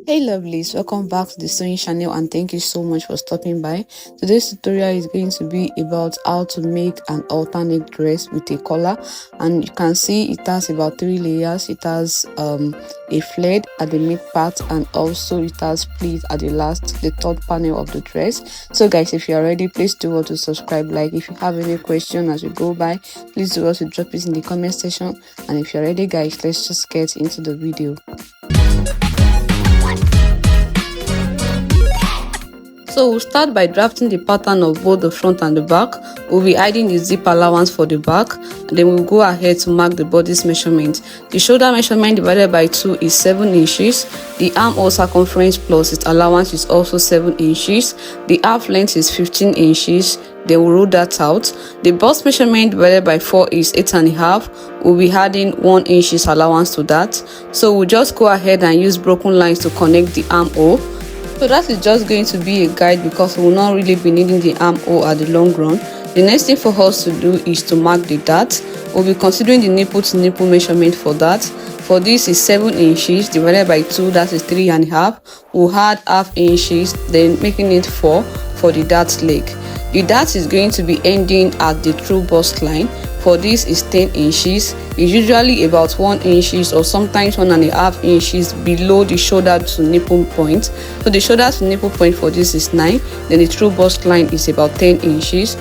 Hey lovelies, welcome back to the sewing channel and thank you so much for stopping by. Today's tutorial is going to be about how to make an alternate dress with a collar, and you can see it has about 3 layers. It has a flared at the mid part, and also it has pleats at the third panel of the dress. So guys, if you are ready, please do want to subscribe. Like, if you have any question as we go by, please do also drop it in the comment section. And if you're ready guys, let's just get into the video. So we'll start by drafting the pattern of both the front and the back. We'll be hiding the zip allowance for the back, and then we'll go ahead to mark the bodice measurement. The shoulder measurement divided by 2 is 7 inches. The armhole circumference plus its allowance is also 7 inches. The half length is 15 inches. Then we'll roll that out. The bust measurement divided by 4 is 8.5. We'll be adding 1 inches allowance to that. So we'll just go ahead and use broken lines to connect the armhole. So that is just going to be a guide because we will not really be needing the armhole at the long run. The next thing for us to do is to mark the dart. We'll be considering the nipple to nipple measurement for that. For this is 7 inches divided by 2, that is 3.5. We'll add half inches, then making it 4 for the dart leg. The dart is going to be ending at the true bust line. For this is 10 inches. It's usually about 1 inches or sometimes 1.5 inches below the shoulder to nipple point. So the shoulder to nipple point for this is 9. Then the true bust line is about 10 inches.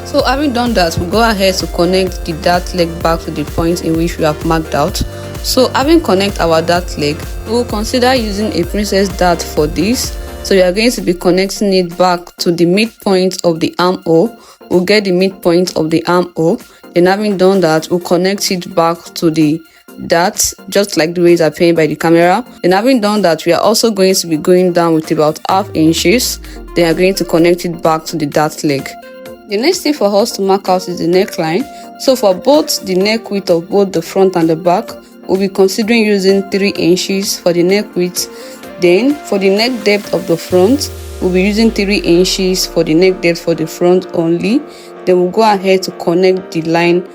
So having done that, we'll go ahead to connect the dart leg back to the point in which we have marked out. So having connected our dart leg, we'll consider using a princess dart for this. So we are going to be connecting it back to the midpoint of the armhole. We'll get the midpoint of the armhole. Then having done that, we'll connect it back to the dart, just like the way it's appearing by the camera. Then having done that, we are also going to be going down with about half inches. Then we are going to connect it back to the dart leg. The next thing for us to mark out is the neckline. So for both the neck width of both the front and the back, we'll be considering using 3 inches for the neck width. Then for the neck depth of the front, we'll be using 3 inches for the neck depth for the front only. Then we'll go ahead to connect the line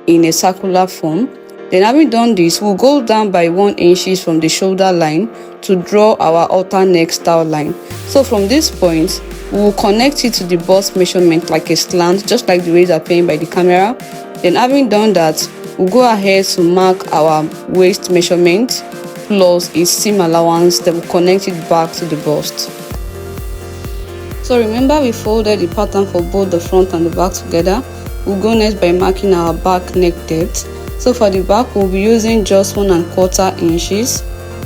in a circular form. Then having done this, we'll go down by 1 inches from the shoulder line to draw our outer neck style line. So from this point, we will connect it to the bust measurement like a slant, just like the way it's appearing by the camera. Then having done that, we'll go ahead to mark our waist measurement plus its seam allowance. Then we'll connect it back to the bust. So remember, we folded the pattern for both the front and the back together. We'll go next by marking our back neck depth. So for the back, we'll be using just 1.25 inches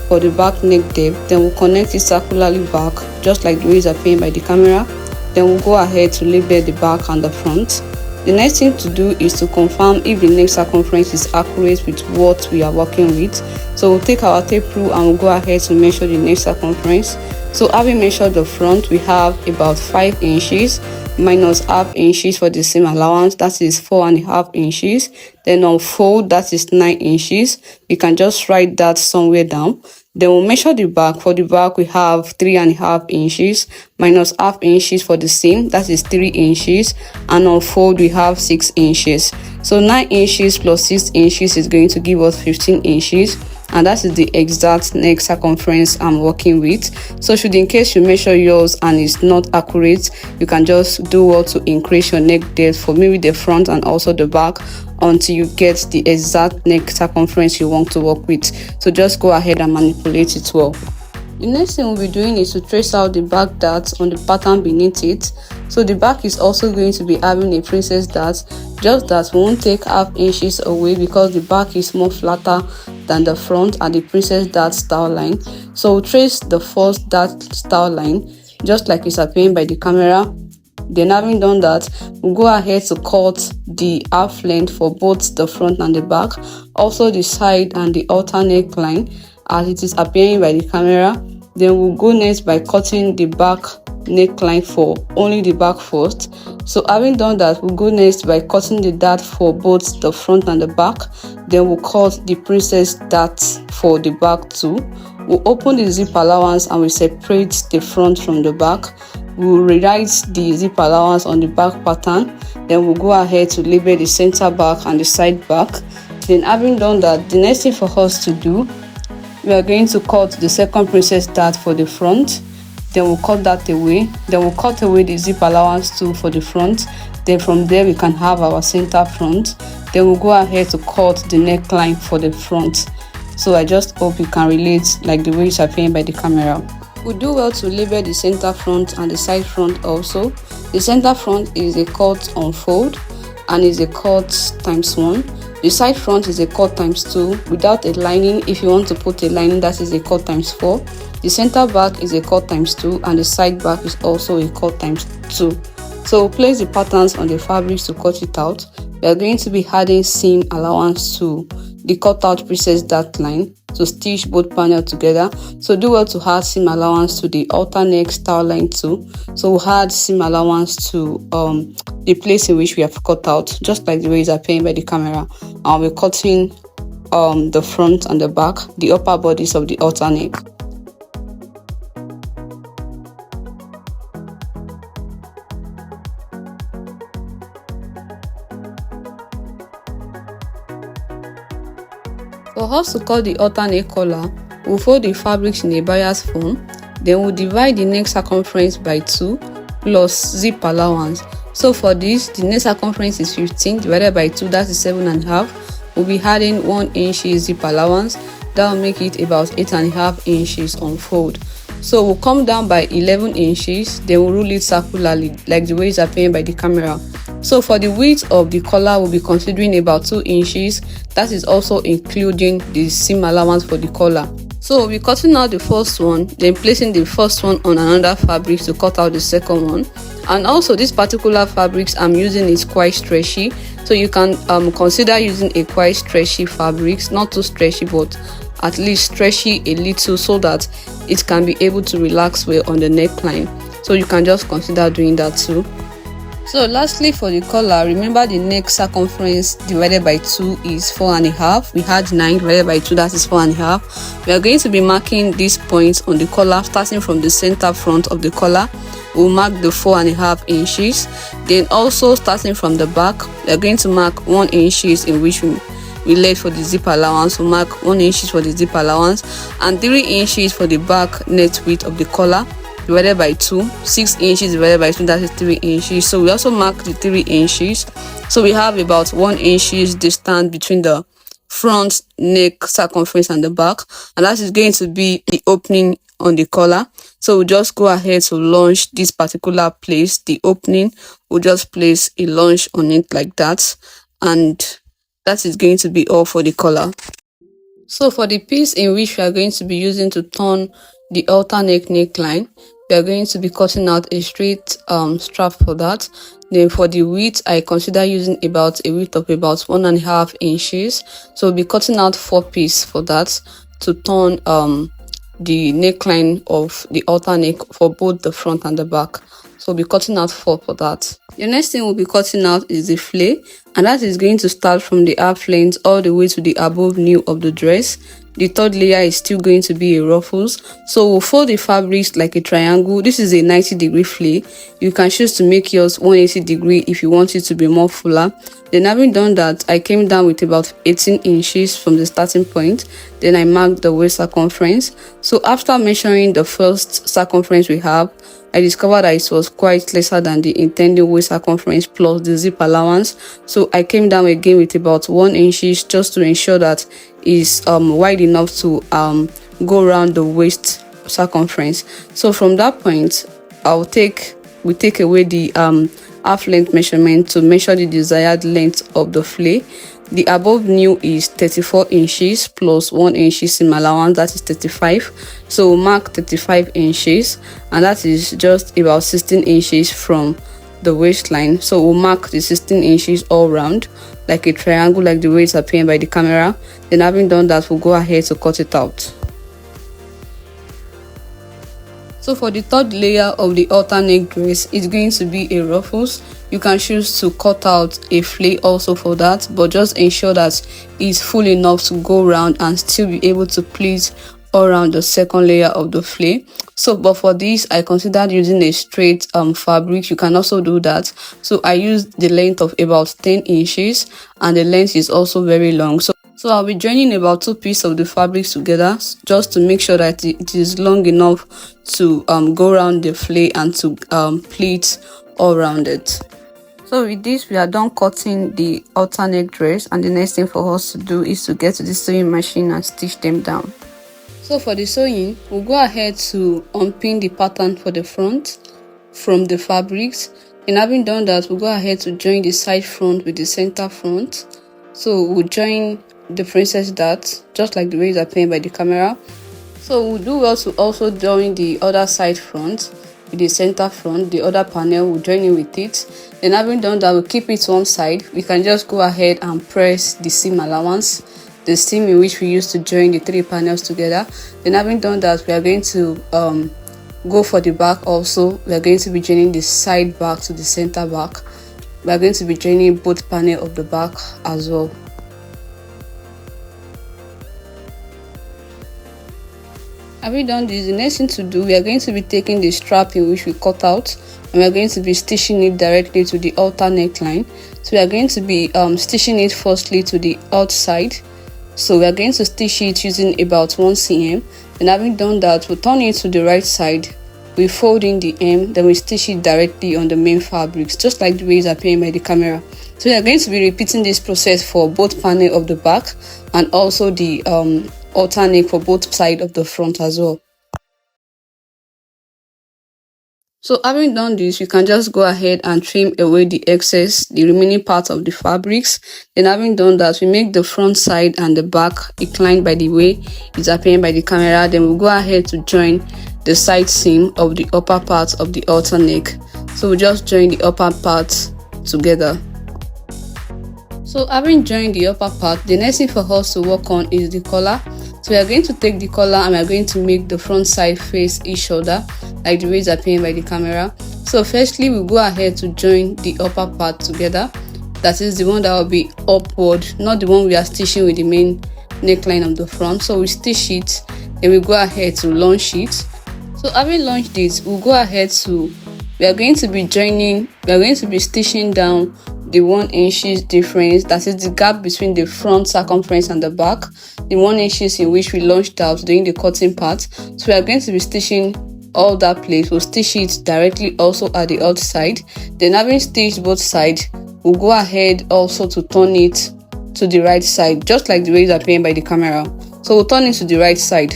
for the back neck depth. Then we'll connect it circularly back, just like the way it's appearing by the camera. Then we'll go ahead to label the back and the front. The next thing to do is to confirm if the neck circumference is accurate with what we are working with. So we'll take our tape rule and we'll go ahead to measure the neck circumference. So having measured the front, we have about 5 inches minus half inches for the seam allowance, that is 4.5 inches. Then on fold, that is 9 inches. You can just write that somewhere down. Then we'll measure the back. For the back, we have 3.5 inches minus half inches for the seam, that is 3 inches. And on fold, we have 6 inches. So 9 inches plus 6 inches is going to give us 15 inches. And that is the exact neck circumference I'm working with. So should in case you measure yours and it's not accurate, you can just do what to increase your neck depth for maybe the front and also the back until you get the exact neck circumference you want to work with. So just go ahead and manipulate it well. The next thing we'll be doing is to trace out the back dart on the pattern beneath it. So the back is also going to be having a princess dart, just that we won't take half inches away because the back is more flatter than the front and the princess dart style line. So we'll trace the first dart style line, just like it's appearing by the camera. Then having done that, we'll go ahead to cut the half length for both the front and the back, also the side and the outer neckline as it is appearing by the camera. Then we'll go next by cutting the back neckline for only the back first. So having done that, we'll go next by cutting the dart for both the front and the back. Then we'll cut the princess dart for the back too. We'll open the zip allowance and we separate the front from the back. We'll rewrite the zip allowance on the back pattern. Then we'll go ahead to label the center back and the side back. Then having done that, the next thing for us to do, we are going to cut the second princess dart for the front. Then we'll cut that away. Then we'll cut away the zip allowance too for the front. Then from there we can have our center front. Then we'll go ahead to cut the neckline for the front. So I just hope you can relate like the way it's appearing by the camera. We do well to label the center front and the side front also. The center front is a cut unfold and is a cut ×1. The side front is a cut ×2 without a lining. If you want to put a lining, that is a cut ×4. The center back is a cut ×2 and the side back is also a cut ×2. So place the patterns on the fabrics to cut it out. We are going to be adding seam allowance to the cutout princess dart line to stitch both panels together. So do well to add seam allowance to the halter neck style line too. So we'll add seam allowance to the place in which we have cut out, just like the way it's appearing by the camera. And we're cutting the front and the back, the upper bodies of the halter neck. For us to cut the halter neck collar, we'll fold the fabrics in a bias form. Then we'll divide the neck circumference by 2 plus zip allowance. So for this, the neck circumference is 15 divided by 2, that is 7.5. We'll be adding 1 inch zip allowance. That will make it about 8.5 inches on fold. So we'll come down by 11 inches, then we'll rule it circularly like the way it's appearing by the camera. So for the width of the collar, we'll be considering about 2 inches. That is also including the seam allowance for the collar. So we'll be cutting out the first one, then placing the first one on another fabric to cut out the second one. And also this particular fabrics I'm using is quite stretchy, so you can consider using a quite stretchy fabrics, not too stretchy but at least stretchy a little, so that it can be able to relax well on the neckline. So you can just consider doing that too. So lastly, for the collar, remember the neck circumference divided by 2 is 4.5. We had 9 divided by 2, that is 4.5. We are going to be marking these points on the collar starting from the center front of the collar. We'll mark the 4.5 inches. Then also starting from the back, we are going to mark 1 inches in which we laid for the zip allowance. We'll mark 1 inches for the zip allowance and 3 inches for the back net width of the collar divided by 2. 6 inches divided by 2, that is 3 inches. So we also mark the 3 inches. So we have about 1 inches distance between the front neck circumference and the back, and that is going to be the opening on the collar. So we'll just go ahead to launch this particular place, the opening. We'll just place a launch on it like that, and that is going to be all for the collar. So for the piece in which we are going to be using to turn the halter neck neckline, we are going to be cutting out a straight strap for that. Then for the width, I consider using about a width of about 1.5 inches. So we'll be cutting out 4 pieces for that to turn the neckline of the halter neck for both the front and the back. So we'll be cutting out 4 for that. The next thing we'll be cutting out is the flay, and that is going to start from the half length all the way to the above knee of the dress. The third layer is still going to be a ruffles. So we'll fold the fabrics like a triangle. This is a 90-degree flay. You can choose to make yours 180-degree if you want it to be more fuller. Then having done that, I came down with about 18 inches from the starting point. Then I marked the waist circumference. So after measuring the first circumference we have, I discovered that it was quite lesser than the intended waist circumference plus the zip allowance. So I came down again with about 1 inches just to ensure that it's wide enough to go around the waist circumference. So from that point, we take away the half length measurement to measure the desired length of the flay. The above knee is 34 inches plus 1 inch seam allowance, that is 35. So we'll mark 35 inches, and that is just about 16 inches from the waistline. So we'll mark the 16 inches all round like a triangle, like the way it's appearing by the camera. Then having done that, we'll go ahead to cut it out. So for the third layer of the halter neck dress, it's going to be a ruffles. You can choose to cut out a flay also for that, but just ensure that it's full enough to go around and still be able to pleat all around the second layer of the flay. So but for this I considered using a straight fabric. You can also do that. So I used the length of about 10 inches, and the length is also very long. So I'll be joining about 2 pieces of the fabric together just to make sure that it is long enough to go around the flay and to pleat all around it. So with this, we are done cutting the outer neck dress, and the next thing for us to do is to get to the sewing machine and stitch them down. So for the sewing, we'll go ahead to unpin the pattern for the front from the fabrics, and having done that, we'll go ahead to join the side front with the center front. So we'll join the princess dart just like the way it's appearing by the camera. So we'll do well to also join the other side front with the center front. The other panel we'll join in with it. Then having done that, we'll keep it one side. We can just go ahead and press the seam allowance, the seam in which we used to join the 3 panels together. Then having done that, we are going to go for the back also. We are going to be joining the side back to the center back. We are going to be joining both panels of the back as well. Having done this, the next thing to do, we are going to be taking the strap in which we cut out, and we are going to be stitching it directly to the outer neckline. So we are going to be stitching it firstly to the outside. So we are going to stitch it using about 1 cm. And having done that, we'll turn it to the right side. We fold in the hem, then we stitch it directly on the main fabrics, just like the way it's appearing by the camera. So we are going to be repeating this process for both panels of the back and also the outer neck for both sides of the front as well. So having done this, you can just go ahead and trim away the excess, the remaining part of the fabrics. Then having done that, we make the front side and the back inclined by the way it's appearing by the camera. Then we'll go ahead to join the side seam of the upper part of the outer neck. So we'll just join the upper part together. So having joined the upper part, the next thing for us to work on is the collar. So we are going to take the collar and we are going to make the front side face each shoulder like the way it's appearing by the camera. So firstly, we'll go ahead to join the upper part together. That is the one that will be upward, not the one we are stitching with the main neckline of the front. So we stitch it, then we go ahead to launch it. So having launched it, we'll go ahead to, we are going to be stitching down the 1 inch difference, that is the gap between the front circumference and the back, the 1 inch in which we launched out during the cutting part. So we are going to be stitching all that place. We'll stitch it directly also at the outside. Then having stitched both sides, we'll go ahead also to turn it to the right side, just like the way it's appearing by the camera. So we'll turn it to the right side.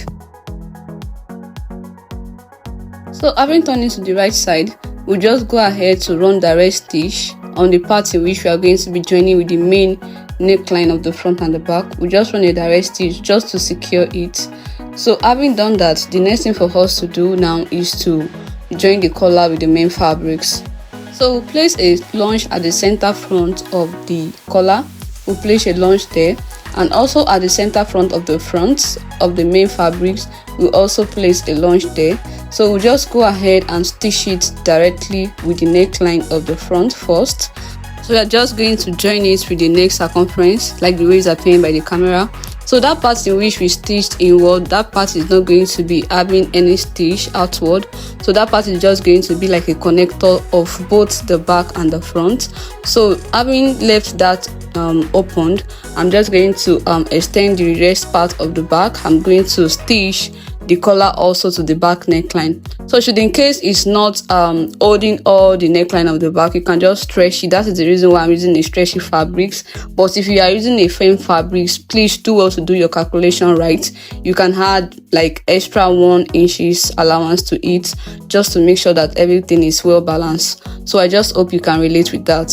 So having turned it to the right side, we'll just go ahead to run direct stitch on the part in which we are going to be joining with the main neckline of the front and the back. We just run a direct stitch just to secure it. So having done that, the next thing for us to do now is to join the collar with the main fabrics. So we'll place a lunge at the center front of the collar. We'll place a lunge there, and also at the center front of the main fabrics, we'll also place a lunge there. So we'll just go ahead and stitch it directly with the neckline of the front first. So we are just going to join it with the neck circumference like the way it's appearing by the camera. So that part in which we stitched inward, that part is not going to be having any stitch outward. So that part is just going to be like a connector of both the back and the front. So having left that opened, I'm just going to extend the rest part of the back. I'm going to stitch the collar also to the back neckline. So should in case it's not holding all the neckline of the back, you can just stretch it. That is the reason why I'm using a stretchy fabrics. But if you are using a firm fabrics, please do well to do your calculation right. You can add like extra 1 inch allowance to it just to make sure that everything is well balanced. So I just hope you can relate with that.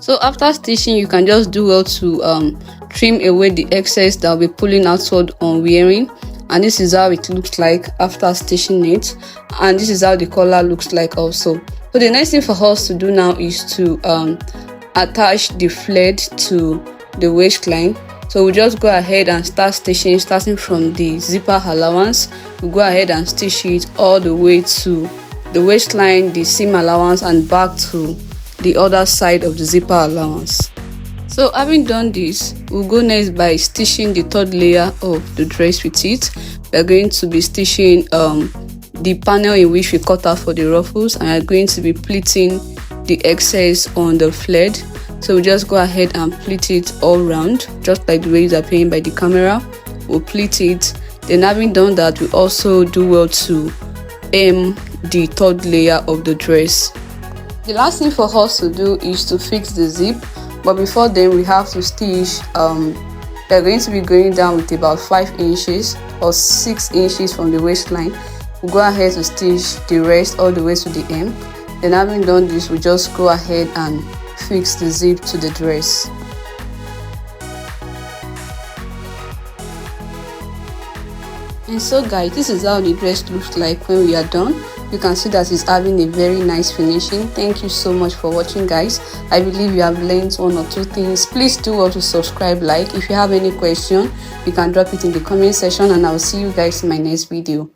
So after stitching, you can just do well to trim away the excess that will be pulling outward on wearing, and this is how it looks like after stitching it, and this is how the collar looks like also. So the next thing for us to do now is to attach the flared to the waistline. So we'll just go ahead and start stitching, starting from the zipper allowance. We'll go ahead and stitch it all the way to the waistline, the seam allowance, and back to the other side of the zipper allowance. So having done this, we'll go next by stitching the third layer of the dress with it. We're going to be stitching the panel in which we cut out for the ruffles, and we're going to be pleating the excess on the flared. So we'll just go ahead and pleat it all round, just like the way it's appearing by the camera. We'll pleat it. Then having done that, we also do well to hem the third layer of the dress. The last thing for us to do is to fix the zip, but before then we have to stitch. We're going to be going down with about 5 inches or 6 inches from the waistline. We'll go ahead to stitch the rest all the way to the hem. Then having done this, we just go ahead and fix the zip to the dress. And so guys, this is how the dress looks like when we are done. You can see that it's having a very nice finishing. Thank you so much for watching, guys. I believe you have learned 1 or 2 things. Please do also subscribe, like. If you have any question, you can drop it in the comment section, and I'll see you guys in my next video.